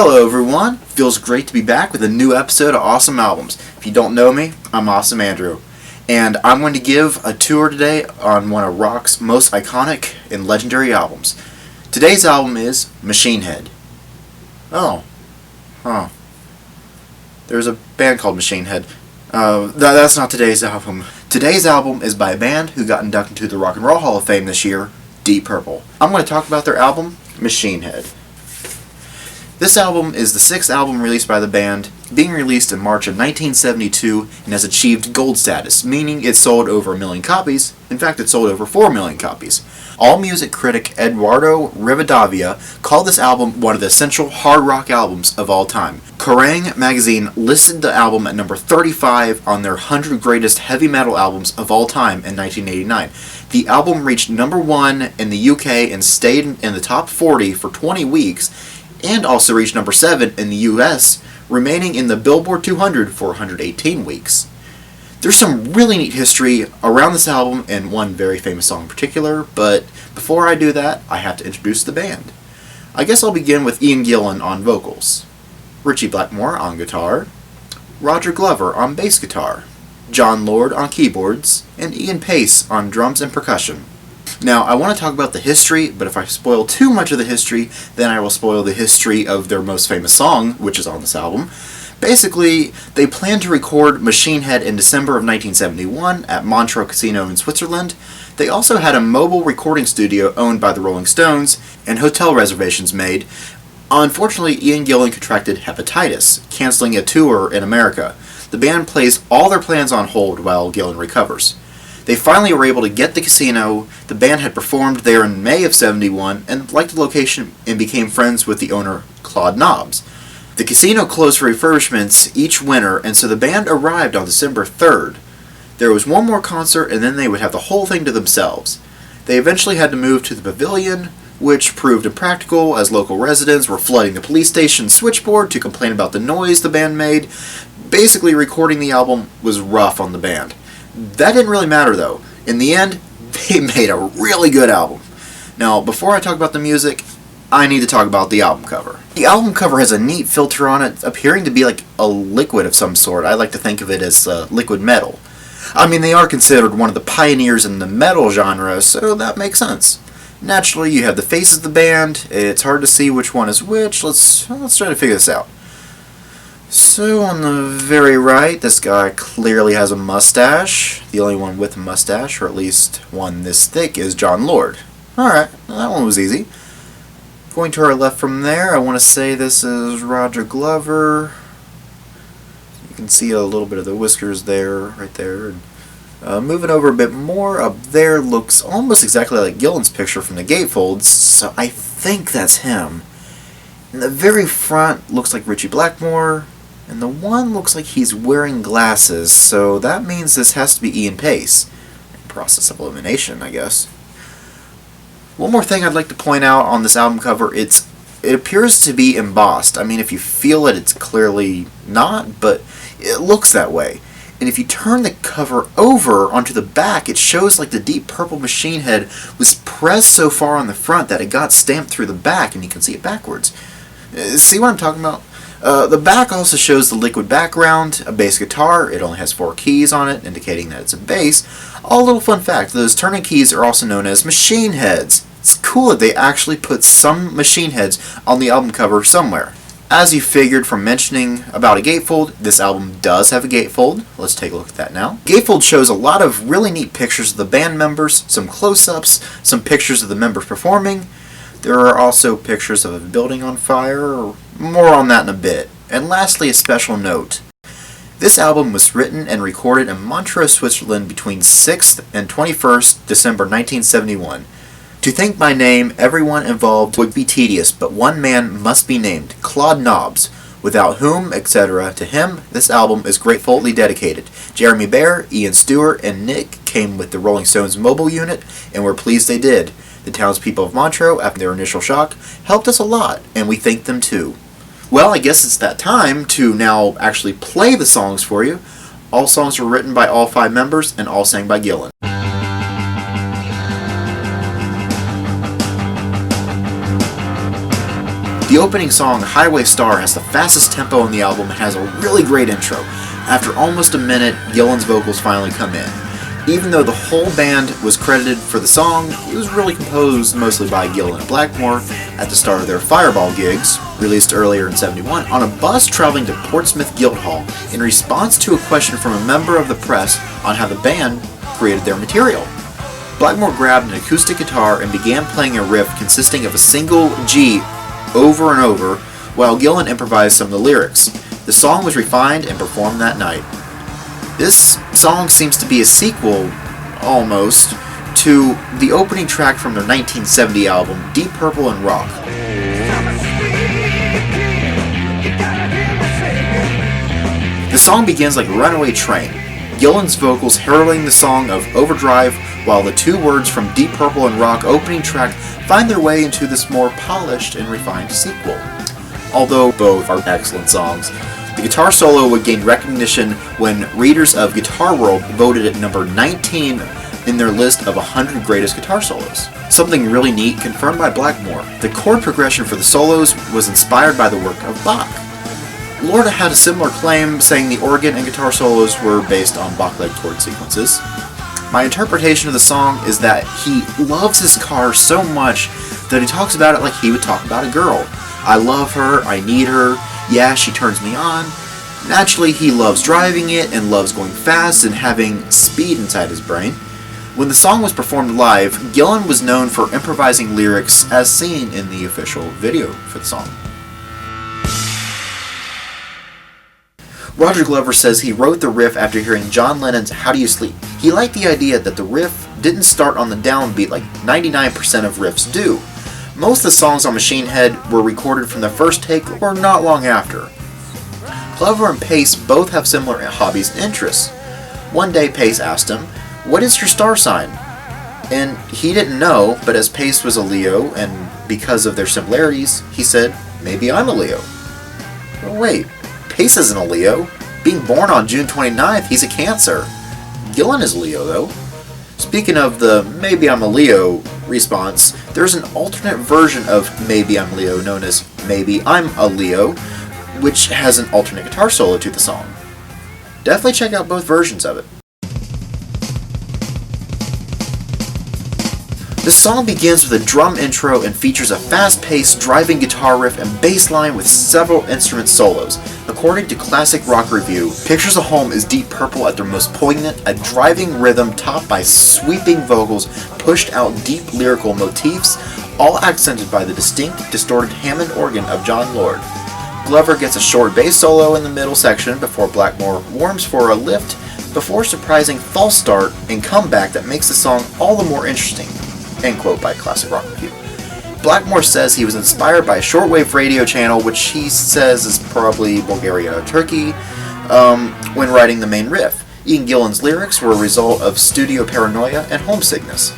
Hello everyone, feels great to be back with a new episode of Awesome Albums. If you don't know me, I'm Awesome Andrew, and I'm going to give a tour today on one of rock's most iconic and legendary albums. Today's album is Machine Head. There's a band called Machine Head. That's not today's album. Today's album is by a band who got inducted to the Rock and Roll Hall of Fame this year, Deep Purple. I'm going to talk about their album, Machine Head. This album is the sixth album released by the band, being released in March of 1972 and has achieved gold status, meaning it sold over 1 million copies. In fact, it sold over 4 million copies. AllMusic critic Eduardo Rivadavia called this album one of the essential hard rock albums of all time. Kerrang! Magazine listed the album at number 35 on their 100 greatest heavy metal albums of all time in 1989. The album reached number 1 in the UK and stayed in the top 40 for 20 weeks, and also reached number 7 in the US, remaining in the Billboard 200 for 118 weeks. There's some really neat history around this album and one very famous song in particular, but before I do that, I have to introduce the band. I guess I'll begin with Ian Gillan on vocals, Ritchie Blackmore on guitar, Roger Glover on bass guitar, John Lord on keyboards, and Ian Pace on drums and percussion. Now, I want to talk about the history, but if I spoil too much of the history, then I will spoil the history of their most famous song, which is on this album. Basically, they planned to record Machine Head in December of 1971 at Montreux Casino in Switzerland. They also had a mobile recording studio owned by the Rolling Stones, and hotel reservations made. Unfortunately, Ian Gillan contracted hepatitis, canceling a tour in America. The band placed all their plans on hold while Gillan recovers. They finally were able to get the casino. The band had performed there in May of '71 and liked the location and became friends with the owner, Claude Nobbs. The casino closed for refurbishments each winter, and so the band arrived on December 3rd. There was one more concert, and then they would have the whole thing to themselves. They eventually had to move to the Pavilion, which proved impractical as local residents were flooding the police station switchboard to complain about the noise the band made. Basically, recording the album was rough on the band. That didn't really matter though. In the end, they made a really good album. Now, before I talk about the music, I need to talk about the album cover. The album cover has a neat filter on it, appearing to be like a liquid of some sort. I like to think of it as liquid metal. I mean, they are considered one of the pioneers in the metal genre, so that makes sense. Naturally, you have the faces of the band. It's hard to see which one is which. Let's try to figure this out. So on the very right, this guy clearly has a mustache. The only one with a mustache, or at least one this thick, is John Lord. Alright, that one was easy. Going to our left from there, I want to say this is Roger Glover. You can see a little bit of the whiskers there, right there. Moving over a bit more, up there looks almost exactly like Gillan's picture from the gatefolds, so I think that's him. In the very front looks like Ritchie Blackmore. And the one looks like he's wearing glasses, so that means this has to be Ian Pace. Process of elimination, I guess. One more thing I'd like to point out on this album cover, it appears to be embossed. I mean, if you feel it, it's clearly not, but it looks that way. And if you turn the cover over onto the back, it shows like the Deep Purple Machine Head was pressed so far on the front that it got stamped through the back, and you can see it backwards. See what I'm talking about? The back also shows the liquid background, a bass guitar. It only has 4 keys on it, indicating that it's a bass. A little fun fact, those turning keys are also known as machine heads. It's cool that they actually put some machine heads on the album cover somewhere. As you figured from mentioning about a gatefold, this album does have a gatefold. Let's take a look at that now. Gatefold shows a lot of really neat pictures of the band members, some close-ups, some pictures of the members performing. There are also pictures of a building on fire, more on that in a bit. And lastly, a special note. This album was written and recorded in Montreux, Switzerland between 6th and 21st December 1971. To think by name, everyone involved would be tedious, but one man must be named, Claude Nobbs, without whom, etc. To him, this album is gratefully dedicated. Jeremy Bear, Ian Stewart, and Nick came with the Rolling Stones mobile unit, and we're pleased they did. The townspeople of Montreux, after their initial shock, helped us a lot, and we thank them too. Well, I guess it's that time to now actually play the songs for you. All songs were written by all 5 members, and all sang by Gillan. The opening song, Highway Star, has the fastest tempo in the album and has a really great intro. After almost a minute, Gillan's vocals finally come in. Even though the whole band was credited for the song, it was really composed mostly by Gillan and Blackmore at the start of their Fireball gigs, released earlier in '71, on a bus traveling to Portsmouth Guildhall in response to a question from a member of the press on how the band created their material. Blackmore grabbed an acoustic guitar and began playing a riff consisting of a single G over and over, while Gillan improvised some of the lyrics. The song was refined and performed that night. This song seems to be a sequel, almost, to the opening track from their 1970 album, Deep Purple and Rock. The song begins like a runaway train, Gillan's vocals heralding the song of Overdrive, while the two words from Deep Purple and Rock opening track find their way into this more polished and refined sequel. Although both are excellent songs, the guitar solo would gain recognition when readers of Guitar World voted it number 19 in their list of 100 greatest guitar solos. Something really neat confirmed by Blackmore. The chord progression for the solos was inspired by the work of Bach. Lorda had a similar claim, saying the organ and guitar solos were based on Bach-led chord sequences. My interpretation of the song is that he loves his car so much that he talks about it like he would talk about a girl. I love her, I need her, yeah, she turns me on. Naturally, he loves driving it and loves going fast and having speed inside his brain. When the song was performed live, Gillan was known for improvising lyrics as seen in the official video for the song. Roger Glover says he wrote the riff after hearing John Lennon's How Do You Sleep. He liked the idea that the riff didn't start on the downbeat like 99% of riffs do. Most of the songs on Machine Head were recorded from the first take or not long after. Glover and Pace both have similar hobbies and interests. One day Pace asked him, "What is your star sign?" And he didn't know, but as Pace was a Leo, and because of their similarities, he said, "Maybe I'm a Leo." Well, wait, Pace isn't a Leo. Being born on June 29th, he's a Cancer. Gillan is a Leo, though. Speaking of the "Maybe I'm a Leo" response, there's an alternate version of "Maybe I'm Leo" known as "Maybe I'm a Leo," which has an alternate guitar solo to the song. Definitely check out both versions of it. The song begins with a drum intro and features a fast-paced driving guitar riff and bass line with several instrument solos. According to Classic Rock Review, Pictures of Home is Deep Purple at their most poignant, a driving rhythm topped by sweeping vocals, pushed out deep lyrical motifs, all accented by the distinct, distorted Hammond organ of John Lord. Glover gets a short bass solo in the middle section before Blackmore warms for a lift, before a surprising false start and comeback that makes the song all the more interesting. End quote by Classic Rock Review. Blackmore says he was inspired by a shortwave radio channel, which he says is probably Bulgaria or Turkey, when writing the main riff. Ian Gillan's lyrics were a result of studio paranoia and homesickness.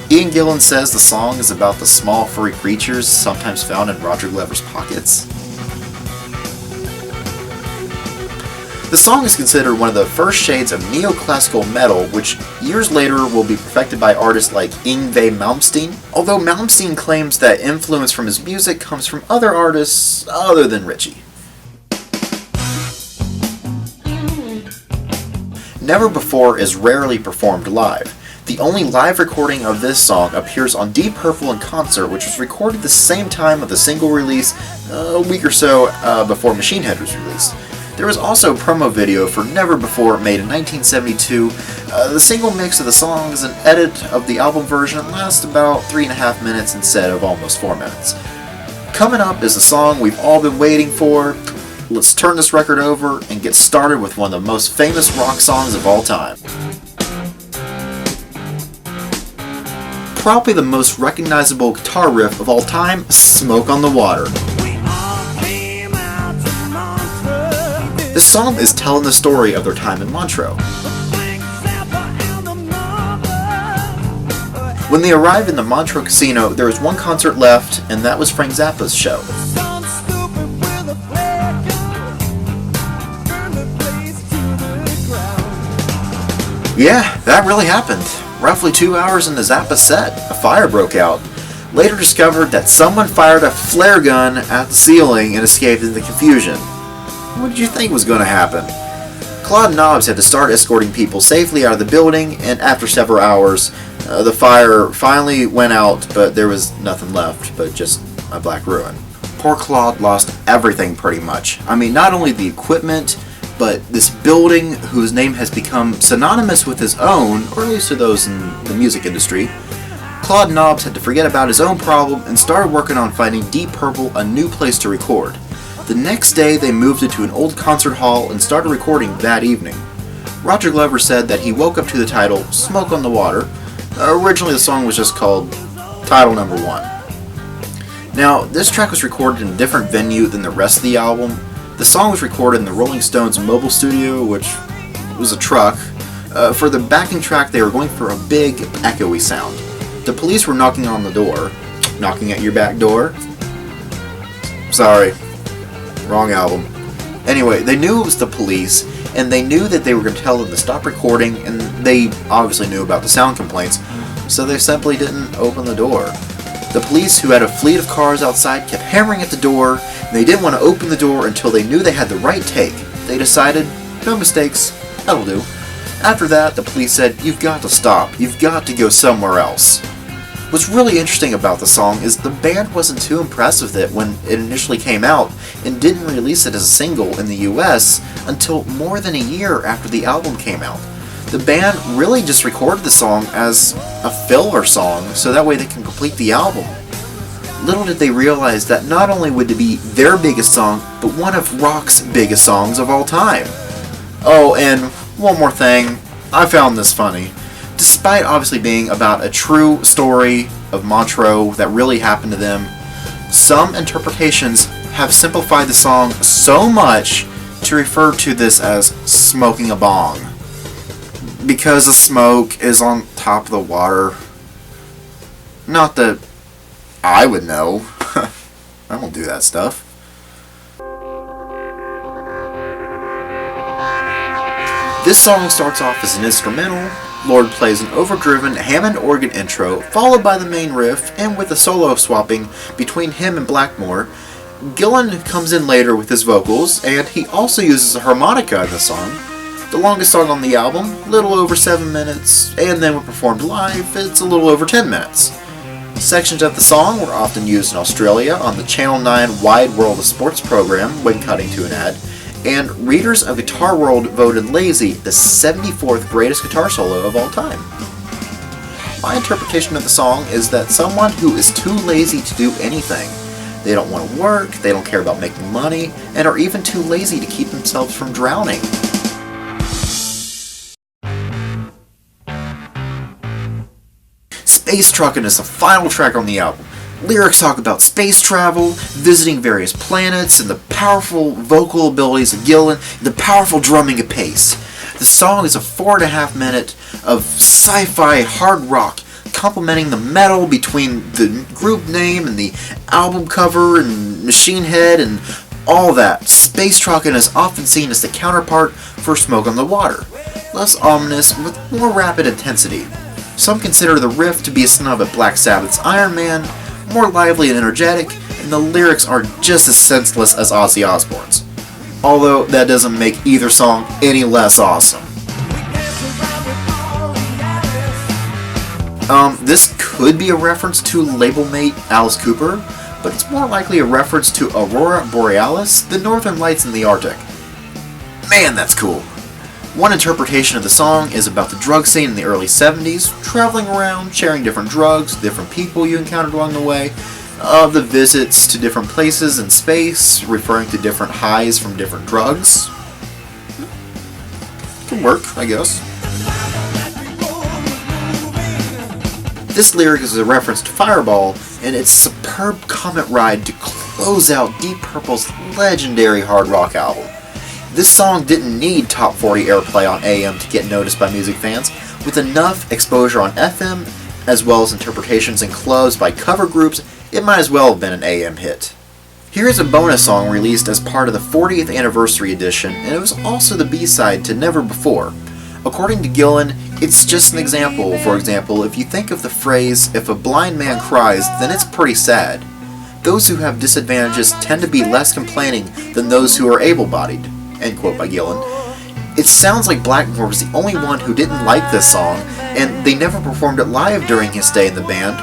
Ian Gillan says the song is about the small furry creatures sometimes found in Roger Glover's pockets. The song is considered one of the first shades of neoclassical metal, which years later will be perfected by artists like Yngwie Malmsteen, although Malmsteen claims that influence from his music comes from other artists other than Ritchie. Never Before is rarely performed live. The only live recording of this song appears on Deep Purple in Concert, which was recorded the same time of the single release, a week or so before Machine Head was released. There was also a promo video for Never Before made in 1972. The single mix of the song is an edit of the album version and lasts about 3.5 minutes instead of almost 4 minutes. Coming up is the song we've all been waiting for. Let's turn this record over and get started with one of the most famous rock songs of all time. Probably the most recognizable guitar riff of all time, Smoke on the Water. This song is telling the story of their time in Montreux. When they arrived in the Montreux casino, there was one concert left, and that was Frank Zappa's show. Yeah, that really happened. Roughly 2 hours into Zappa's set, a fire broke out. later discovered that someone fired a flare gun at the ceiling and escaped in the confusion. What did you think was going to happen? Claude Nobbs had to start escorting people safely out of the building, and after several hours, the fire finally went out, but there was nothing left but just a black ruin. Poor Claude lost everything pretty much. I mean, not only the equipment, but this building whose name has become synonymous with his own, or at least to those in the music industry. Claude Nobbs had to forget about his own problem and started working on finding Deep Purple a new place to record. The next day they moved it to an old concert hall and started recording that evening. Roger Glover said that he woke up to the title Smoke on the Water. Originally the song was just called Title Number 1. Now, this track was recorded in a different venue than the rest of the album. The song was recorded in the Rolling Stones mobile studio, which was a truck. For the backing track they were going for a big, echoey sound. The police were knocking on the door. Knocking at your back door? Sorry. Wrong album. Anyway, they knew it was the police, and they knew that they were going to tell them to stop recording, and they obviously knew about the sound complaints, so they simply didn't open the door. The police, who had a fleet of cars outside, kept hammering at the door, and they didn't want to open the door until they knew they had the right take. They decided, no mistakes, that'll do. After that, the police said, you've got to stop, you've got to go somewhere else. What's really interesting about the song is the band wasn't too impressed with it when it initially came out and didn't release it as a single in the US until more than a year after the album came out. The band really just recorded the song as a filler song so that way they can complete the album. Little did they realize that not only would it be their biggest song, but one of rock's biggest songs of all time. Oh, and one more thing, I found this funny. Despite obviously being about a true story of Montreux that really happened to them, some interpretations have simplified the song so much to refer to this as smoking a bong. Because the smoke is on top of the water. Not that I would know. I don't do that stuff. This song starts off as an instrumental. Lord plays an overdriven Hammond organ intro, followed by the main riff, and with a solo swapping between him and Blackmore. Gillan comes in later with his vocals, and he also uses a harmonica in the song. The longest song on the album, little over 7 minutes, and then when performed live, it's a little over 10 minutes. Sections of the song were often used in Australia on the Channel 9 Wide World of Sports program when cutting to an ad, and readers of Guitar World voted Lazy the 74th greatest guitar solo of all time. My interpretation of the song is that someone who is too lazy to do anything. They don't want to work, they don't care about making money, and are even too lazy to keep themselves from drowning. Space Truckin' is the final track on the album. Lyrics talk about space travel, visiting various planets, and the powerful vocal abilities of Gillan, and the powerful drumming of Pace. The song is a 4.5 minute of sci-fi hard rock, complementing the metal between the group name and the album cover and Machine Head and all that. Space Truckin' is often seen as the counterpart for Smoke on the Water, less ominous with more rapid intensity. Some consider the riff to be a snub at Black Sabbath's Iron Man, more lively and energetic, and the lyrics are just as senseless as Ozzy Osbourne's. Although that doesn't make either song any less awesome. This could be a reference to label mate Alice Cooper, but it's more likely a reference to Aurora Borealis, the northern lights in the Arctic. Man, that's cool. One interpretation of the song is about the drug scene in the early 70s, traveling around, sharing different drugs, different people you encountered along the way, the visits to different places in space, referring to different highs from different drugs. Can work, I guess. This lyric is a reference to Fireball and its superb comet ride to close out Deep Purple's legendary hard rock album. This song didn't need top 40 airplay on AM to get noticed by music fans. With enough exposure on FM, as well as interpretations in clubs by cover groups, it might as well have been an AM hit. Here is a bonus song released as part of the 40th anniversary edition, and it was also the B-side to Never Before. According to Gillan, it's just an example. For example, if you think of the phrase, "if a blind man cries, then it's pretty sad." Those who have disadvantages tend to be less complaining than those who are able-bodied. End quote by Gillan. It sounds like Blackmore was the only one who didn't like this song, and they never performed it live during his stay in the band,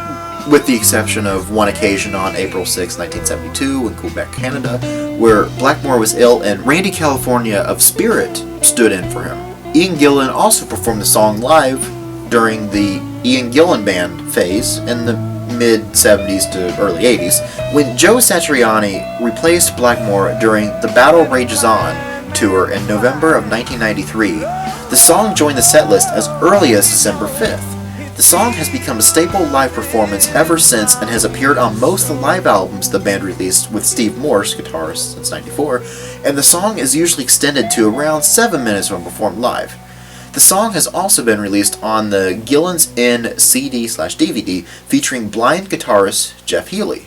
with the exception of one occasion on April 6, 1972 in Quebec, Canada, where Blackmore was ill and Randy California of Spirit stood in for him. Ian Gillan also performed the song live during the Ian Gillan Band phase in the mid-70s to early 80s, when Joe Satriani replaced Blackmore during the Battle Rages On tour in November of 1993. The song joined the setlist as early as December 5th. The song has become a staple live performance ever since and has appeared on most of the live albums the band released with Steve Morse, guitarist since '94, and the song is usually extended to around 7 minutes when performed live. The song has also been released on the Gillan's Inn CD/DVD featuring blind guitarist Jeff Healey.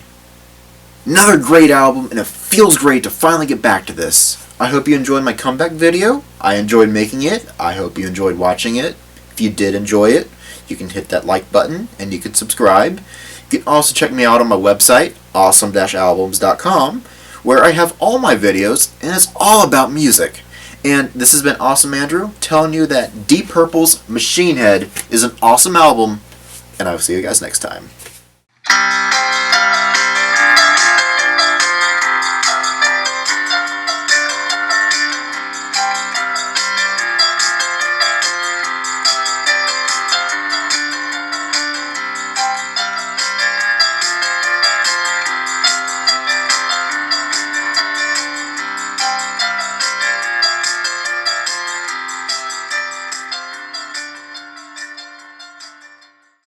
Another great album, and it feels great to finally get back to this. I hope you enjoyed my comeback video. I enjoyed making it. I hope you enjoyed watching it. If you did enjoy it, you can hit that like button and you can subscribe. You can also check me out on my website, awesome-albums.com, where I have all my videos and it's all about music. And this has been Awesome Andrew telling you that Deep Purple's Machine Head is an awesome album, and I will see you guys next time.